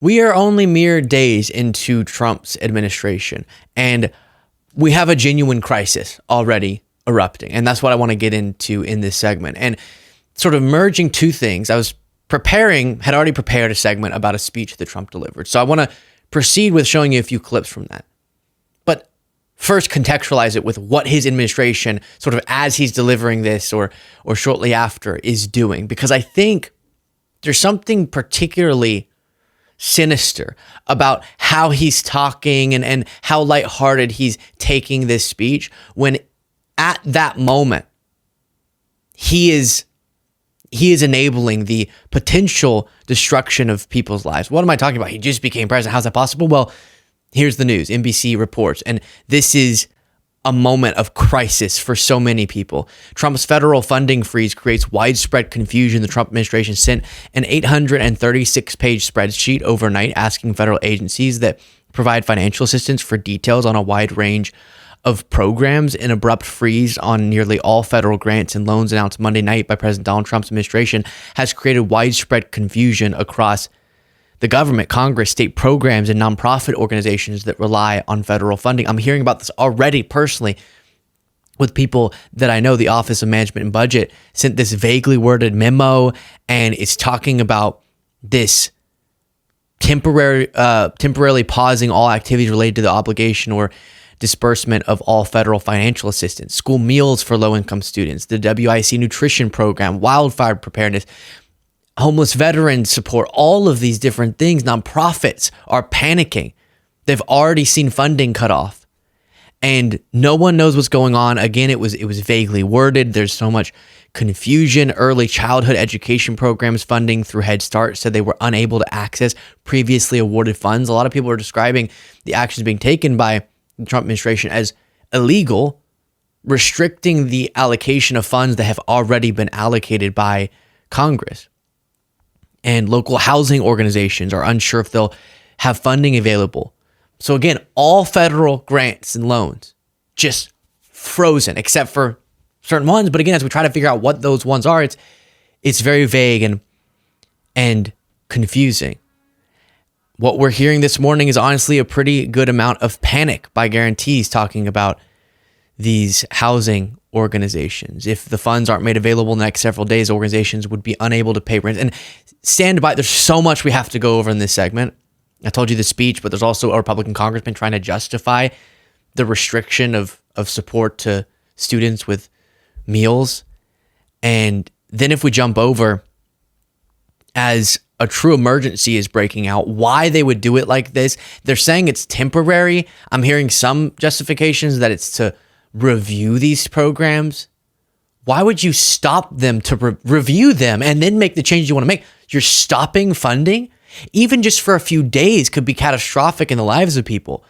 We are only mere days into Trump's administration, and we have a genuine crisis already erupting. And that's what I want to get into in this segment. And sort of merging two things, had already prepared a segment about a speech that Trump delivered. So I want to proceed with showing you a few clips from that. But first contextualize it with what his administration, sort of as he's delivering this or shortly after, is doing. Because I think there's something particularly sinister about how he's talking and how lighthearted he's taking this speech, when at that moment he is enabling the potential destruction of people's lives. What am I talking about? He just became president. How's that possible? Well, here's the news. NBC reports, and this is a moment of crisis for so many people. Trump's federal funding freeze creates widespread confusion. The Trump administration sent an 836-page spreadsheet overnight asking federal agencies that provide financial assistance for details on a wide range of programs. An abrupt freeze on nearly all federal grants and loans announced Monday night by President Donald Trump's administration has created widespread confusion across the government, Congress, state programs, and nonprofit organizations that rely on federal funding. I'm hearing about this already personally with people that I know. The Office of Management and Budget sent this vaguely worded memo, and it's talking about this temporarily pausing all activities related to the obligation or disbursement of all federal financial assistance, school meals for low-income students, the WIC nutrition program, wildfire preparedness, homeless veterans support, all of these different things. Nonprofits are panicking. They've already seen funding cut off, and no one knows what's going on. Again, it was vaguely worded. There's so much confusion. Early childhood education programs funding through Head Start said they were unable to access previously awarded funds. A lot of people are describing the actions being taken by the Trump administration as illegal, restricting the allocation of funds that have already been allocated by Congress. And local housing organizations are unsure if they'll have funding available. So again, all federal grants and loans just frozen, except for certain ones. But again, as we try to figure out what those ones are, it's very vague and confusing. What we're hearing this morning is honestly a pretty good amount of panic by guarantees, talking about these housing organizations. If the funds aren't made available in the next several days, organizations would be unable to pay rent. And stand by, there's so much we have to go over in this segment. I told you the speech, but there's also a Republican congressman trying to justify the restriction of support to students with meals. And then if we jump over, as a true emergency is breaking out, why they would do it like this. They're saying it's temporary. I'm hearing some justifications that it's to review these programs. Why would you stop them to review them and then make the changes you want to make? You're stopping funding, even just for a few days, could be catastrophic in the lives of people.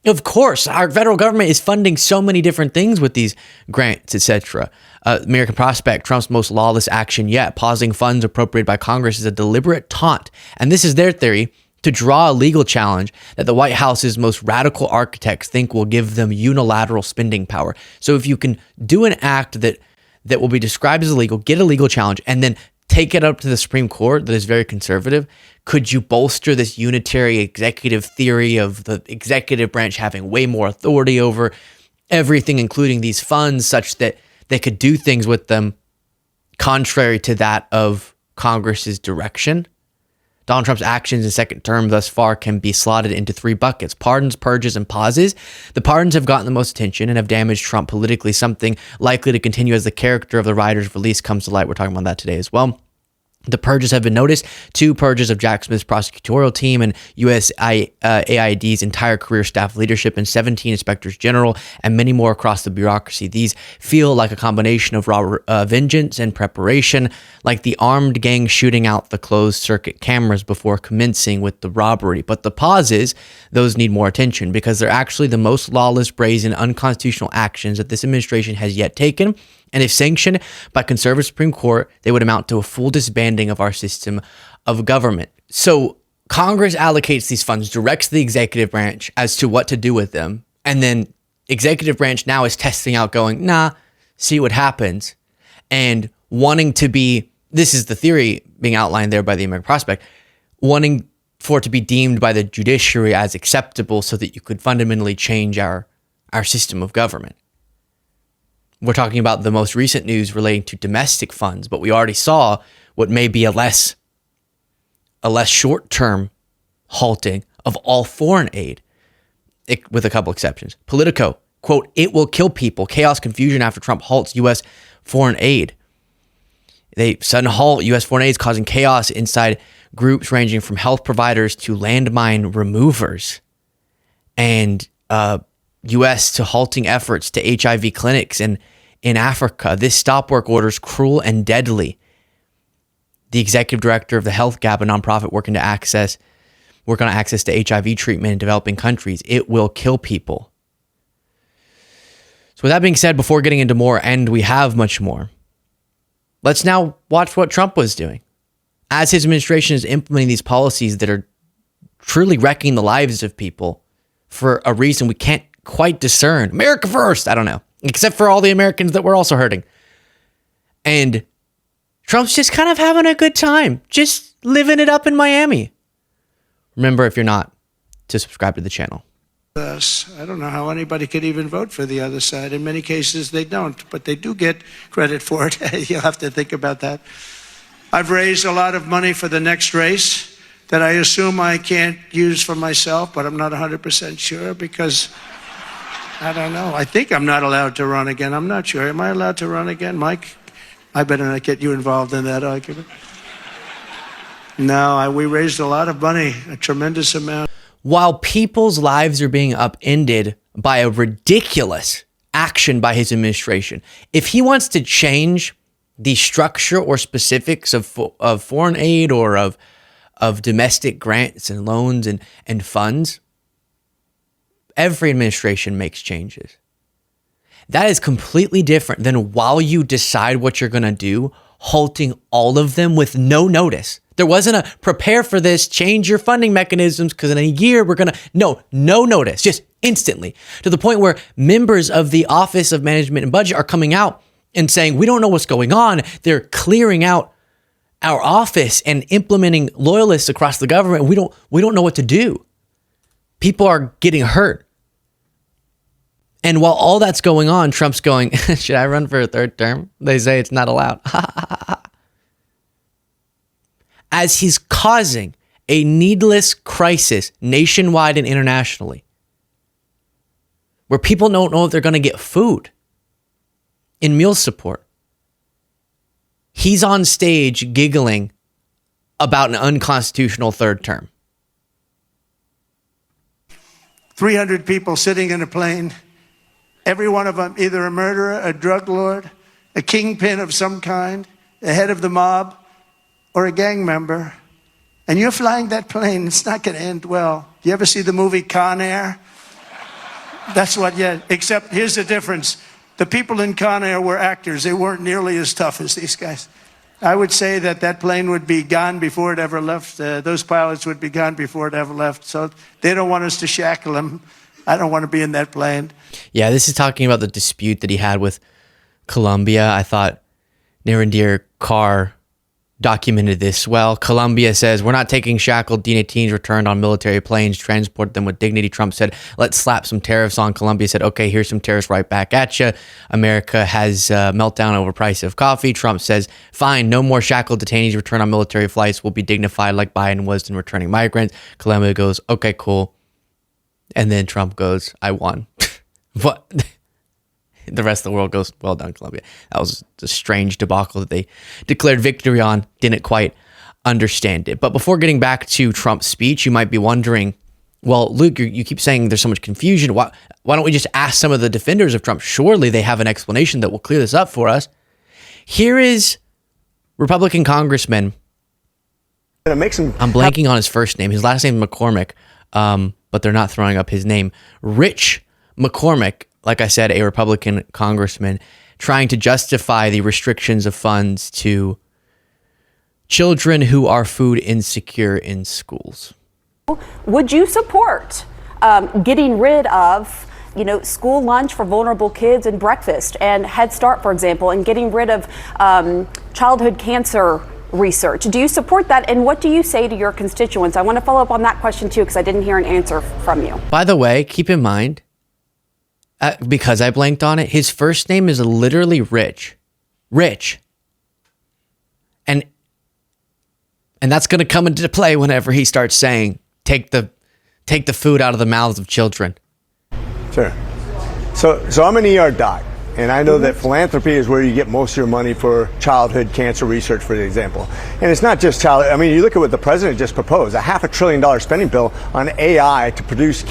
Of course, our federal government is funding so many different things with these grants, etc. American Prospect, Trump's most lawless action yet, pausing funds appropriated by Congress is a deliberate taunt. And this is their theory, to draw a legal challenge that the White House's most radical architects think will give them unilateral spending power. So if you can do an act that will be described as illegal, get a legal challenge, and then take it up to the Supreme Court that is very conservative, could you bolster this unitary executive theory of the executive branch having way more authority over everything, including these funds, such that they could do things with them contrary to that of Congress's direction? Donald Trump's actions in second term thus far can be slotted into three buckets: pardons, purges, and pauses. The pardons have gotten the most attention and have damaged Trump politically, something likely to continue as the character of the rider's release comes to light. We're talking about that today as well. The purges have been noticed: 2 purges of Jack Smith's prosecutorial team and USAID's entire career staff leadership, and 17 inspectors general, and many more across the bureaucracy. These feel like a combination of vengeance and preparation, like the armed gang shooting out the closed-circuit cameras before commencing with the robbery. But the pauses, those need more attention, because they're actually the most lawless, brazen, unconstitutional actions that this administration has yet taken. And if sanctioned by conservative Supreme Court, they would amount to a full disbanding of our system of government. So Congress allocates these funds, directs the executive branch as to what to do with them. And then executive branch now is testing out, going, see what happens. And wanting to be, this is the theory being outlined there by the American Prospect, wanting for it to be deemed by the judiciary as acceptable so that you could fundamentally change our system of government. We're talking about the most recent news relating to domestic funds, but we already saw what may be a less short-term halting of all foreign aid, with a couple exceptions. Politico, quote, "It will kill people. Chaos, confusion after Trump halts U.S. foreign aid." They sudden halt U.S. foreign aid is causing chaos inside groups ranging from health providers to landmine removers, and U.S. to halting efforts to HIV clinics in Africa. This stop work order is cruel and deadly. The executive director of the Health Gap, a nonprofit working on access to HIV treatment in developing countries. It will kill people. So with that being said, before getting into more, and we have much more, let's now watch what Trump was doing. As his administration is implementing these policies that are truly wrecking the lives of people for a reason we can't quite discern. America first, I don't know. Except for all the Americans that were also hurting. And Trump's just kind of having a good time, just living it up in Miami. Remember, if you're not, to subscribe to the channel. I don't know how anybody could even vote for the other side. In many cases, they don't, but they do get credit for it. You'll have to think about that. I've raised a lot of money for the next race that I assume I can't use for myself, but I'm not 100% sure because I don't know. I think I'm not allowed to run again. I'm not sure. Am I allowed to run again, Mike? I better not get you involved in that argument. No, we raised a lot of money, a tremendous amount. While people's lives are being upended by a ridiculous action by his administration, if he wants to change the structure or specifics of foreign aid or of domestic grants and loans and funds, every administration makes changes. That is completely different than while you decide what you're going to do, halting all of them with no notice. There wasn't a prepare for this, change your funding mechanisms, because in a year we're going to, no notice, just instantly, to the point where members of the Office of Management and Budget are coming out and saying, we don't know what's going on. They're clearing out our office and implementing loyalists across the government. We don't know what to do. People are getting hurt. And while all that's going on, Trump's going, should I run for a third term? They say it's not allowed. As he's causing a needless crisis nationwide and internationally, where people don't know if they're going to get food in meal support. He's on stage giggling about an unconstitutional third term. 300 people sitting in a plane, every one of them either a murderer, a drug lord, a kingpin of some kind, the head of the mob, or a gang member, and you're flying that plane. It's not going to end well. You ever see the movie Con Air? That's what, yeah, except here's the difference. The people in Con Air were actors. They weren't nearly as tough as these guys. I would say that plane would be gone before it ever left. Those pilots would be gone before it ever left. So they don't want us to shackle them. I don't want to be in that plane. Yeah, this is talking about the dispute that he had with Colombia. I thought Narinder Kaur documented this well. Colombia says, we're not taking shackled detainees returned on military planes, transport them with dignity. Trump said, let's slap some tariffs on. Colombia said, okay, here's some tariffs right back at you. America has a meltdown over price of coffee. Trump says, fine, no more shackled detainees returned on military flights. Will be dignified like Biden was in returning migrants. Colombia goes, okay, cool. And then Trump goes, I won. What? The rest of the world goes, well done, Colombia. That was a strange debacle that they declared victory on. Didn't quite understand it. But before getting back to Trump's speech, you might be wondering, well, Luke, you keep saying there's so much confusion. Why don't we just ask some of the defenders of Trump? Surely they have an explanation that will clear this up for us. Here is Republican Congressman. I'm blanking on his first name. His last name is McCormick, but they're not throwing up his name. Rich McCormick, like I said, a Republican congressman, trying to justify the restrictions of funds to children who are food insecure in schools. Would you support getting rid of, school lunch for vulnerable kids and breakfast and Head Start, for example, and getting rid of childhood cancer research. Do you support that? And what do you say to your constituents? I want to follow up on that question too, because I didn't hear an answer from you. By the way, keep in mind, because I blanked on it, his first name is literally Rich. Rich. And that's going to come into play whenever he starts saying, take the food out of the mouths of children. Sure. So I'm an ER doc, and I know that philanthropy is where you get most of your money for childhood cancer research, for example. And it's not just I mean, you look at what the president just proposed, a $500 billion spending bill on AI to produce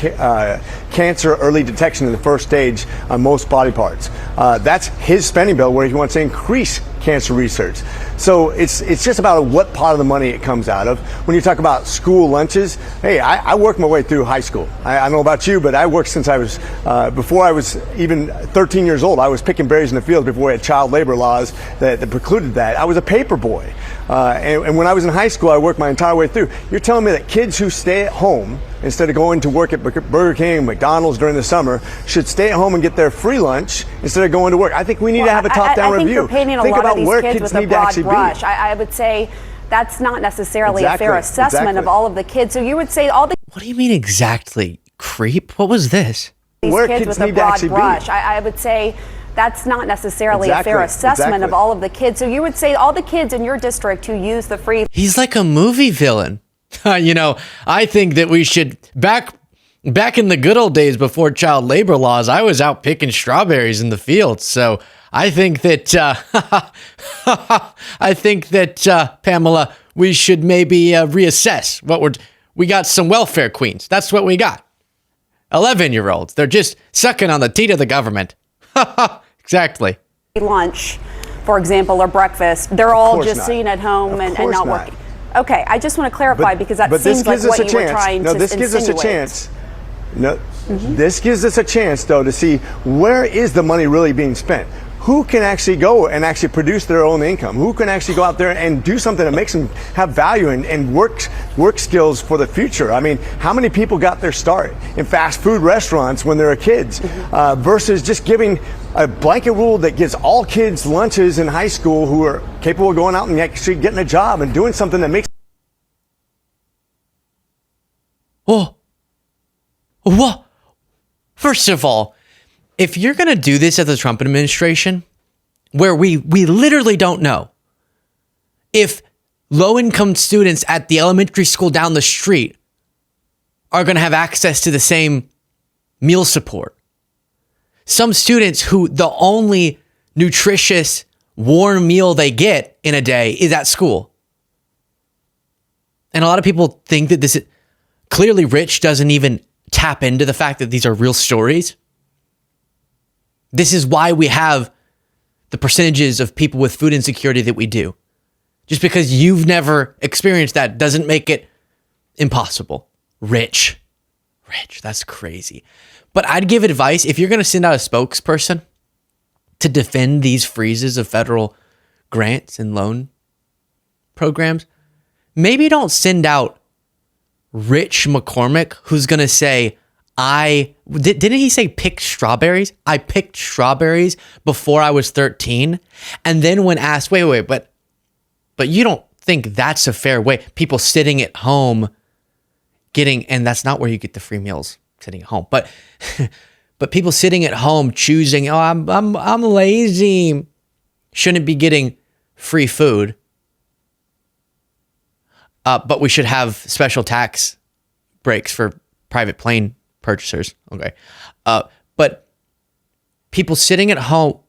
cancer early detection in the first stage on most body parts. That's his spending bill where he wants to increase cancer research. So it's just about what part of the money it comes out of. When you talk about school lunches, hey, I worked my way through high school. I don't know about you, but I worked since I was, before I was even 13 years old. I was picking berries in the field before we had child labor laws that precluded that. I was a paper boy. And when I was in high school, I worked my entire way through. You're telling me that kids who stay at home instead of going to work at Burger King, McDonald's during the summer, should stay at home and get their free lunch instead of going to work? I think we need to have a top-down review. I think you're painting a lot of these kids with a broad brush. I would say that's not necessarily a fair assessment of all of the kids. So you would say all the What do you mean exactly? Creep? What was this? these kids with a broad brush. I would say that's not necessarily a fair assessment of all of the kids. So you would say all the kids in your district who use the free. He's like a movie villain. You know, I think that we should back in the good old days before child labor laws, I was out picking strawberries in the fields. So I think that Pamela, we should maybe reassess what we got some welfare queens. That's what we got. 11-year-olds. They're just sucking on the teat of the government. Exactly. Lunch, for example, or breakfast. They're all just sitting at home and not working. Okay, I just want to clarify because that seems like what you were trying to insinuate. This gives us a chance. This gives us a chance, though, to see where is the money really being spent. Who can actually go and actually produce their own income? Who can actually go out there and do something that makes them have value and work skills for the future? I mean, how many people got their start in fast food restaurants when they were kids versus just giving a blanket rule that gives all kids lunches in high school who are capable of going out and actually getting a job and doing something that makes. What? First of all, if you're going to do this at the Trump administration, where we literally don't know if low-income students at the elementary school down the street are going to have access to the same meal support. Some students who the only nutritious, warm meal they get in a day is at school. And a lot of people think that this is clearly Rich doesn't even tap into the fact that these are real stories. This is why we have the percentages of people with food insecurity that we do. Just because you've never experienced that doesn't make it impossible. Rich, that's crazy. But I'd give advice, if you're going to send out a spokesperson to defend these freezes of federal grants and loan programs, maybe don't send out Rich McCormick, who's going to say, didn't he say pick strawberries? I picked strawberries before I was 13. And then when asked, wait, but you don't think that's a fair way? People sitting at home and that's not where you get the free meals, sitting at home. But people sitting at home choosing, I'm lazy, shouldn't be getting free food. But we should have special tax breaks for private plane purchasers. Okay. But people sitting at home,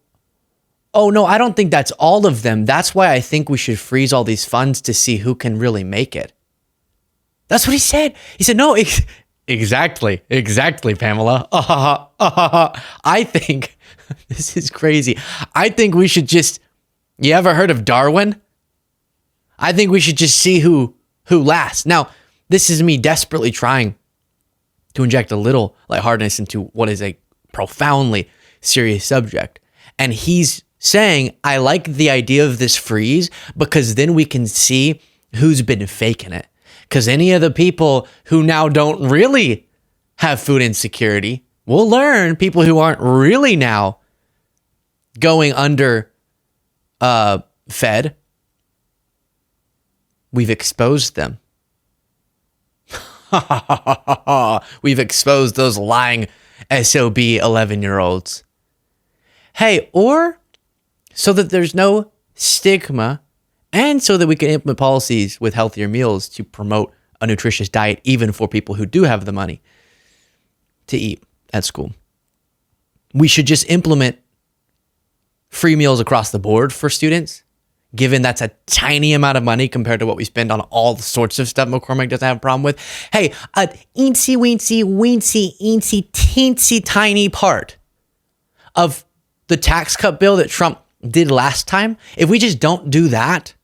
oh no, I don't think that's all of them. That's why I think we should freeze all these funds to see who can really make it. That's what he said. He said, no, exactly, Pamela. I think, this is crazy. I think we should you ever heard of Darwin? I think we should just see who lasts. Now, this is me desperately trying to inject a little lightheartedness into what is a profoundly serious subject. And he's saying, I like the idea of this freeze because then we can see who's been faking it. Because any of the people who now don't really have food insecurity, we'll learn people who aren't really now going under fed we've exposed them. We've exposed those lying SOB 11-year-olds. Hey, or so that there's no stigma and so that we can implement policies with healthier meals to promote a nutritious diet, even for people who do have the money to eat at school. We should just implement free meals across the board for students, given that's a tiny amount of money compared to what we spend on all sorts of stuff McCormick doesn't have a problem with. Hey, a eensy, teensy, tiny part of the tax cut bill that Trump did last time, if we just don't do that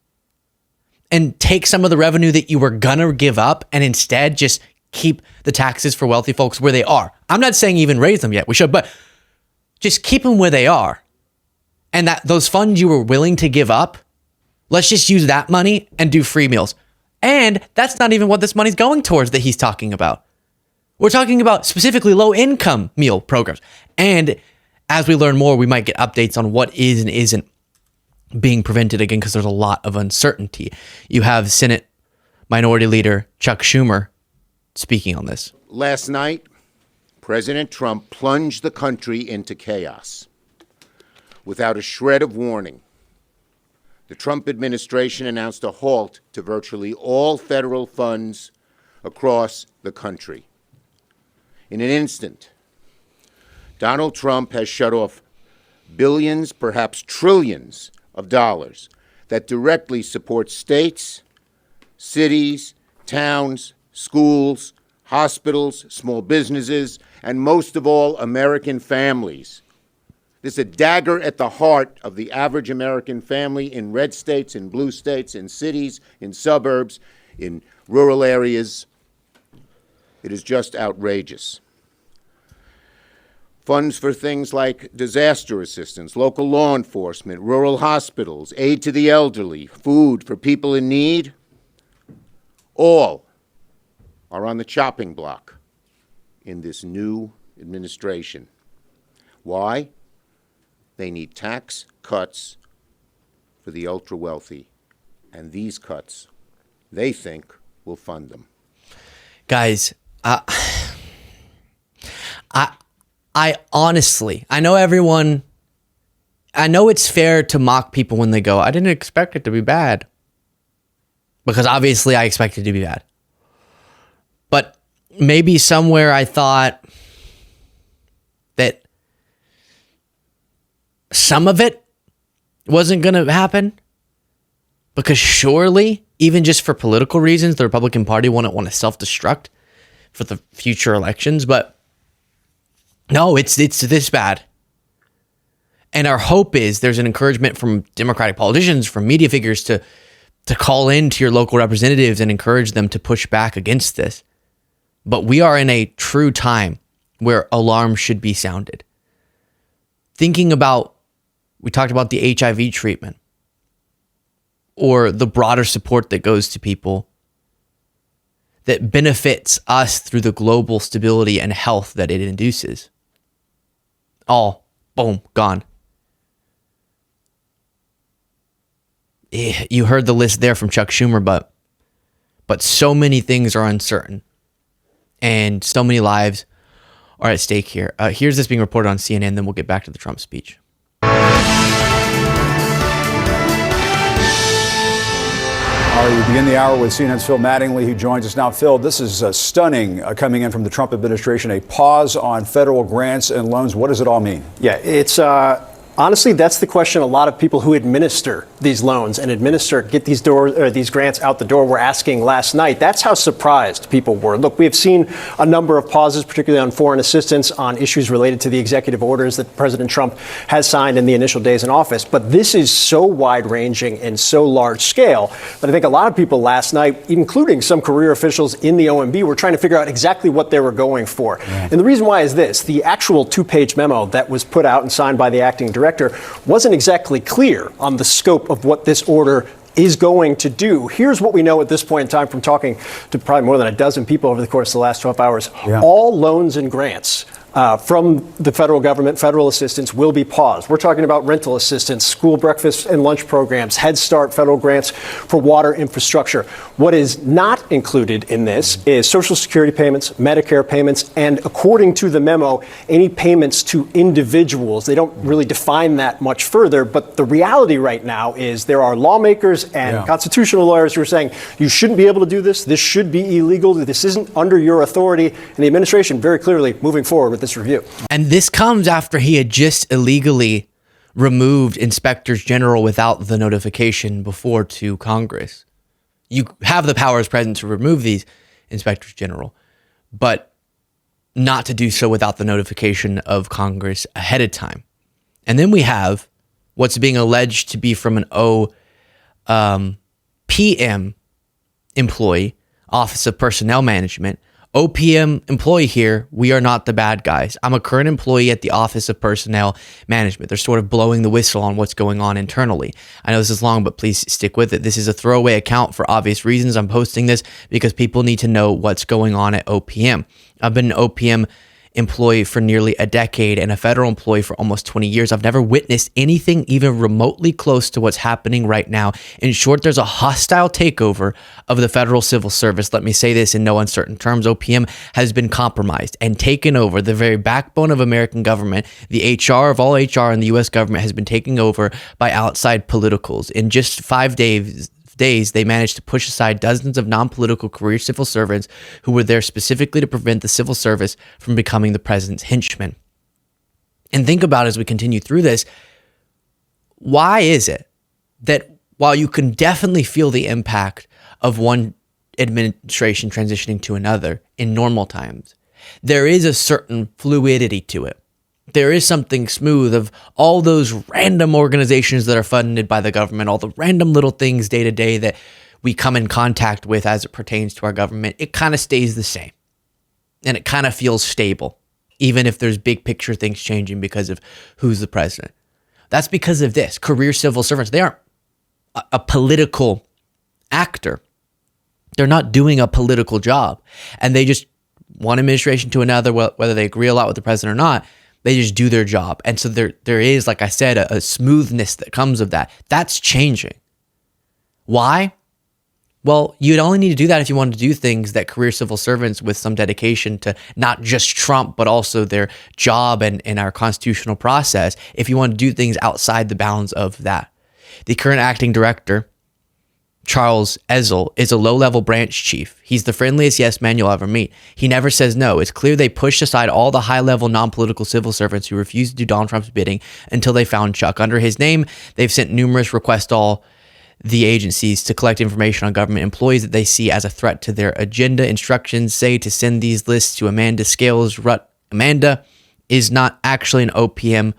and take some of the revenue that you were gonna give up and instead just keep the taxes for wealthy folks where they are. I'm not saying even raise them yet, we should, but just keep them where they are. And that those funds you were willing to give up, let's just use that money and do free meals. And that's not even what this money's going towards that he's talking about. We're talking about specifically low income meal programs. And as we learn more, we might get updates on what is and isn't being prevented again, because there's a lot of uncertainty. You have Senate Minority Leader Chuck Schumer speaking on this. Last night, President Trump plunged the country into chaos without a shred of warning. The Trump administration announced a halt to virtually all federal funds across the country. In an instant, Donald Trump has shut off billions, perhaps trillions of dollars that directly support states, cities, towns, schools, hospitals, small businesses, and most of all, American families. This is a dagger at the heart of the average American family in red states, in blue states, in cities, in suburbs, in rural areas. It is just outrageous. Funds for things like disaster assistance, local law enforcement, rural hospitals, aid to the elderly, food for people in need, all are on the chopping block in this new administration. Why? They need tax cuts for the ultra-wealthy, and these cuts, they think, will fund them. Guys, I honestly, I know it's fair to mock people when they go, I didn't expect it to be bad. Because obviously I expected it to be bad. But maybe somewhere I thought that some of it wasn't going to happen. Because surely, even just for political reasons, the Republican Party wouldn't want to self-destruct for the future elections. But no, it's this bad. And our hope is there's an encouragement from Democratic politicians, from media figures to call in to your local representatives and encourage them to push back against this. But we are in a true time where alarm should be sounded. Thinking about, we talked about the HIV treatment or the broader support that goes to people that benefits us through the global stability and health that it induces. All, boom, gone. You heard the list there from Chuck Schumer, but so many things are uncertain and so many lives are at stake here. Here's this being reported on CNN, then we'll get back to the Trump speech. We begin the hour with CNN's Phil Mattingly, who joins us now. Phil, this is stunning coming in from the Trump administration, a pause on federal grants and loans. What does it all mean? Yeah, it's honestly, that's the question a lot of people who administer these loans and get these grants out the door were asking last night. That's how surprised people were. Look, we have seen a number of pauses, particularly on foreign assistance, on issues related to the executive orders that President Trump has signed in the initial days in office. But this is so wide-ranging and so large scale that I think a lot of people last night, including some career officials in the OMB, were trying to figure out exactly what they were going for. Yeah. And the reason why is this. The actual two-page memo that was put out and signed by the acting director wasn't exactly clear on the scope of what this order is going to do. Here's what we know at this point in time from talking to probably more than a dozen people over the course of the last 12 hours. Yeah. All loans and grants from the federal government, federal assistance will be paused. We're talking about rental assistance, school breakfast and lunch programs, Head Start, federal grants for water infrastructure. What is not included in this is Social Security payments, Medicare payments, and according to the memo, any payments to individuals. They don't really define that much further, but the reality right now is there are lawmakers and constitutional lawyers who are saying you shouldn't be able to do this. This should be illegal. This isn't under your authority. And the administration very clearly moving forward with this review. And this comes after he had just illegally removed inspectors general without the notification before to Congress. You have the power as president to remove these inspectors general, but not to do so without the notification of Congress ahead of time. And then we have what's being alleged to be from an OPM employee, Office of Personnel Management. OPM employee here, we are not the bad guys. I'm a current employee at the Office of Personnel Management. They're sort of blowing the whistle on what's going on internally. I know this is long, but please stick with it. This is a throwaway account for obvious reasons. I'm posting this because people need to know what's going on at OPM. I've been an OPM employee for nearly a decade and a federal employee for almost 20 years. I've never witnessed anything even remotely close to what's happening right now. In short, there's a hostile takeover of the federal civil service. Let me say this in no uncertain terms. OPM has been compromised and taken over. The very backbone of American government, the HR of all HR in the U.S. government, has been taken over by outside politicals. In just 5 days, they managed to push aside dozens of non-political career civil servants who were there specifically to prevent the civil service from becoming the president's henchmen. And think about it as we continue through this, why is it that while you can definitely feel the impact of one administration transitioning to another in normal times, there is a certain fluidity to it? There is something smooth of all those random organizations that are funded by the government, all the random little things day to day that we come in contact with as it pertains to our government. It kind of stays the same and it kind of feels stable, even if there's big picture things changing because of who's the president. That's because of this. Career civil servants, they aren't a political actor. They're not doing a political job. And they just, one administration to another, whether they agree a lot with the president or not, they just do their job. And so there is, like I said, a smoothness that comes of that. That's changing. Why? Well, you'd only need to do that if you wanted to do things that career civil servants with some dedication to not just Trump, but also their job and our constitutional process, if you want to do things outside the bounds of that. The current acting director, Charles Ezel, is a low-level branch chief. He's the friendliest yes man you'll ever meet. He never says no. It's clear they pushed aside all the high-level non-political civil servants who refused to do Donald Trump's bidding until they found Chuck. Under his name, they've sent numerous requests to all the agencies to collect information on government employees that they see as a threat to their agenda. Instructions say to send these lists to Amanda Scales Rutt. Amanda is not actually an OPM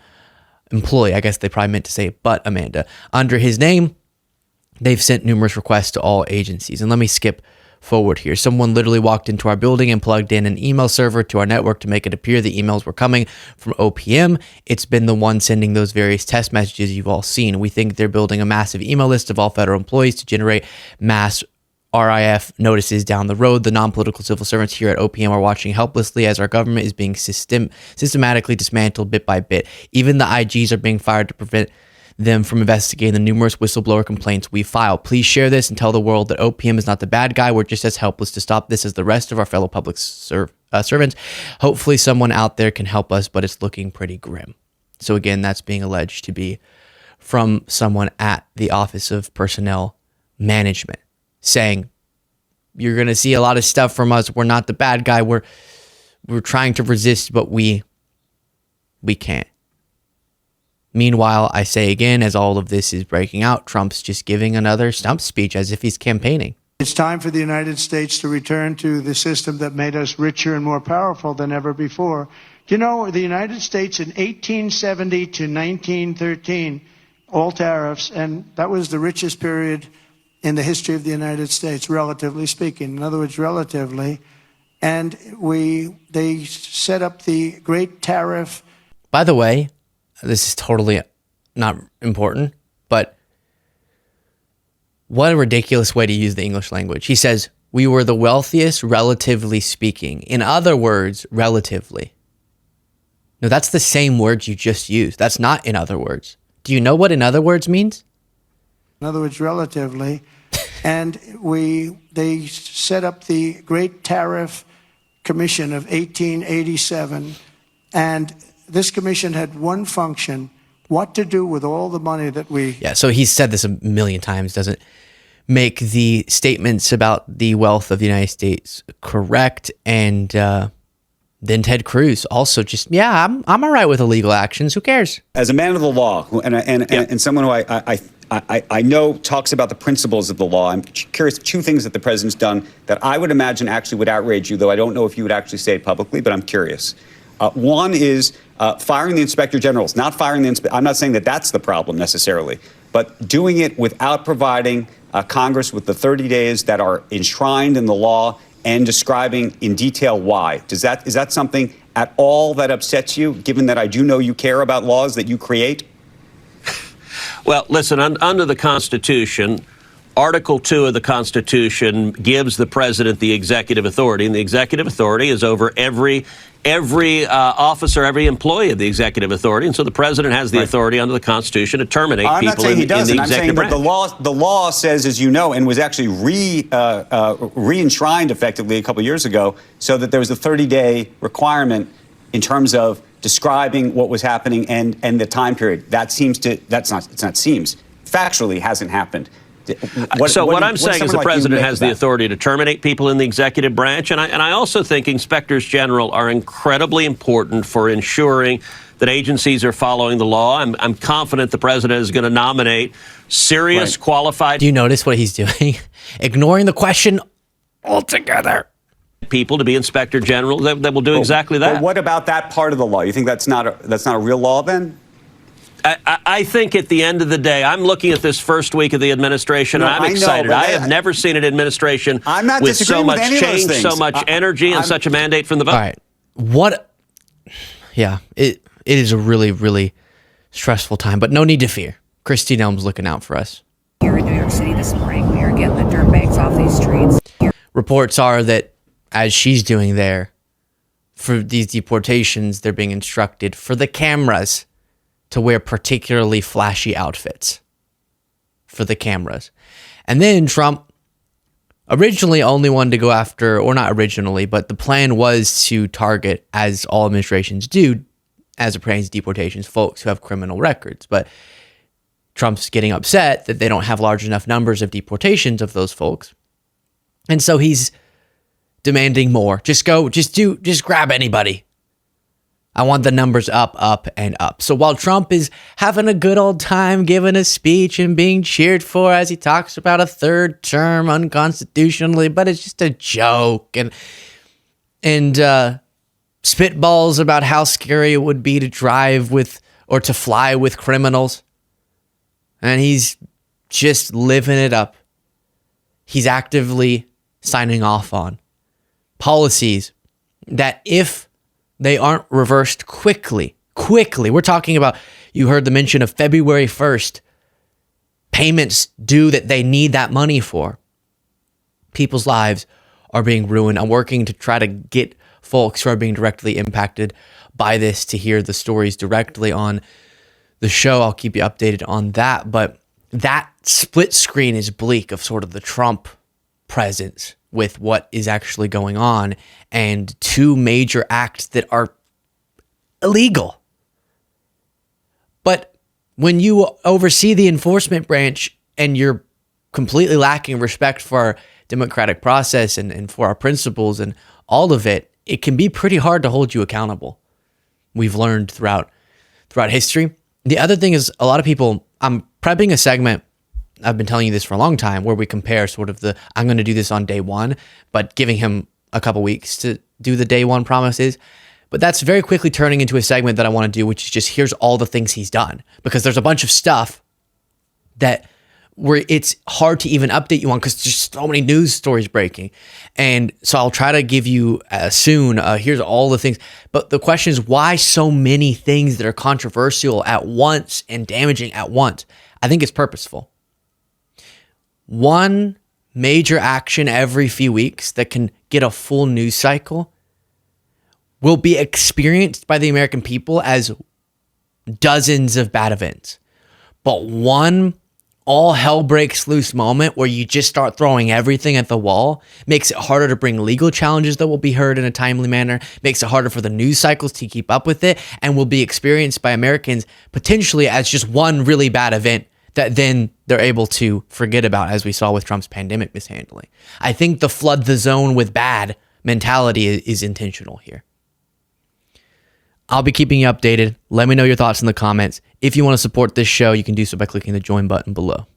employee. I guess they probably meant to say but Amanda. Under his name, they've sent numerous requests to all agencies. And let me skip forward here. Someone literally walked into our building and plugged in an email server to our network to make it appear the emails were coming from OPM. It's been the one sending those various test messages you've all seen. We think they're building a massive email list of all federal employees to generate mass RIF notices down the road. The non-political civil servants here at OPM are watching helplessly as our government is being systematically dismantled bit by bit. Even the IGs are being fired to prevent them from investigating the numerous whistleblower complaints we file. Please share this and tell the world that OPM is not the bad guy. We're just as helpless to stop this as the rest of our fellow public servants. Hopefully someone out there can help us, but it's looking pretty grim. So again, that's being alleged to be from someone at the Office of Personnel Management saying, you're going to see a lot of stuff from us. We're not the bad guy. We're trying to resist, but we can't. Meanwhile, I say again, as all of this is breaking out, Trump's just giving another stump speech as if he's campaigning. It's time for the United States to return to the system that made us richer and more powerful than ever before. You know, the United States in 1870 to 1913, all tariffs, and that was the richest period in the history of the United States, relatively speaking. In other words, relatively. And they set up the Great Tariff. By the way, this is totally not important, but what a ridiculous way to use the English language. He says, we were the wealthiest, relatively speaking. In other words, relatively. No, that's the same words you just used. That's not in other words. Do you know what in other words means? In other words, relatively. And they set up the Great Tariff Commission of 1887. And this commission had one function: what to do with all the money that we... Yeah, so he's said this a million times, doesn't make the statements about the wealth of the United States correct. And then Ted Cruz also just, yeah, I'm all right with illegal actions. Who cares? As a man of the law and someone who I know talks about the principles of the law, I'm curious, two things that the president's done that I would imagine actually would outrage you, though I don't know if you would actually say it publicly, but I'm curious. One is firing the inspector generals, not firing the I'm not saying that that's the problem necessarily, but doing it without providing Congress with the 30 days that are enshrined in the law and describing in detail why. Is that something at all that upsets you, given that I do know you care about laws that you create? Well, listen, under the Constitution, Article 2 of the Constitution gives the president the executive authority, and the executive authority is over every officer, every employee of the executive authority, and so the president has the authority under the Constitution to terminate people in the executive branch. The law says, as you know, and was actually re-enshrined effectively a couple of years ago, so that there was a 30-day requirement in terms of describing what was happening and the time period. Factually hasn't happened. What I'm saying is the president has the authority to terminate people in the executive branch, and I also think inspectors general are incredibly important for ensuring that agencies are following the law. I'm confident the president is going to nominate serious, qualified... Do you notice what he's doing? Ignoring the question altogether. People to be inspector general that will do exactly that. But what about that part of the law? You think that's not a real law then? I think at the end of the day, I'm looking at this first week of the administration, and I'm excited. I have never seen an administration with so much change, so much energy, and such a mandate from the vote. All right. It is a really, really stressful time, but no need to fear. Kristi Noem's looking out for us. Here in New York City this morning, we are getting the dirt bags off these streets. Reports are that as she's doing there, for these deportations, they're being instructed for the cameras to wear particularly flashy outfits for the cameras. And then Trump originally only wanted to go after, or not originally, but the plan was to target, as all administrations do, as it pertains to deportations, folks who have criminal records. But Trump's getting upset that they don't have large enough numbers of deportations of those folks. And so he's demanding more. Just grab anybody. I want the numbers up, and up. So while Trump is having a good old time giving a speech and being cheered for as he talks about a third term unconstitutionally, but it's just a joke, and spitballs about how scary it would be to drive with or to fly with criminals, and he's just living it up. He's actively signing off on policies that, if they aren't reversed quickly, we're talking about, you heard the mention of February 1st, payments due that they need that money for. People's lives are being ruined. I'm working to try to get folks who are being directly impacted by this to hear the stories directly on the show. I'll keep you updated on that. But that split screen is bleak of sort of the Trump presence with what is actually going on, and two major acts that are illegal. But when you oversee the enforcement branch and you're completely lacking respect for our democratic process and for our principles and all of it, it can be pretty hard to hold you accountable. We've learned throughout history. The other thing is, a lot of people, I'm prepping a segment, I've been telling you this for a long time, where we compare sort of I'm going to do this on day one, but giving him a couple weeks to do the day one promises. But that's very quickly turning into a segment that I want to do, which is just, here's all the things he's done. Because there's a bunch of stuff that where it's hard to even update you on because there's so many news stories breaking. And so I'll try to give you soon, here's all the things. But the question is, why so many things that are controversial at once and damaging at once? I think it's purposeful. One major action every few weeks that can get a full news cycle will be experienced by the American people as dozens of bad events. But one all hell breaks loose moment where you just start throwing everything at the wall makes it harder to bring legal challenges that will be heard in a timely manner, makes it harder for the news cycles to keep up with it, and will be experienced by Americans potentially as just one really bad event that then they're able to forget about, as we saw with Trump's pandemic mishandling. I think the flood the zone with bad mentality is intentional here. I'll be keeping you updated. Let me know your thoughts in the comments. If you want to support this show, you can do so by clicking the join button below.